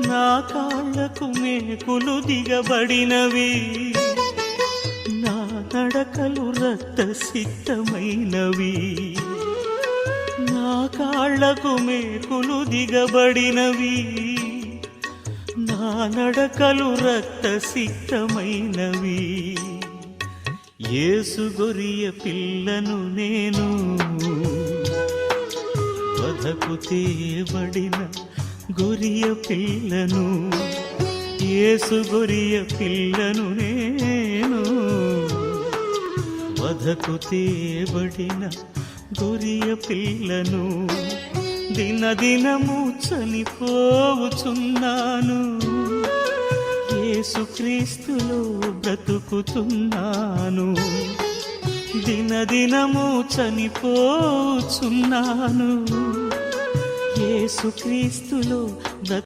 నా కాళ్ళకు మేకులు దిగబడినవి, నా నడకలు రక్తసిక్తమైనవి. నా కాళ్ళకు మేకులు దిగబడినవి, నా నడకలు రక్తసిక్తమైనవి. యేసు గొరియ పిల్లను నేను, వధకు తేబడిన గొరియ పిల్లను. యేసు గొరియ పిల్లను నేను, వధకు తేబడిన గొరియ పిల్లను. దినదినము చనిపోవుచున్నాను, యేసుక్రీస్తులో బ్రతుకుతున్నాను. దినదినము చనిపోచున్నాను, యేసుక్రీస్తులో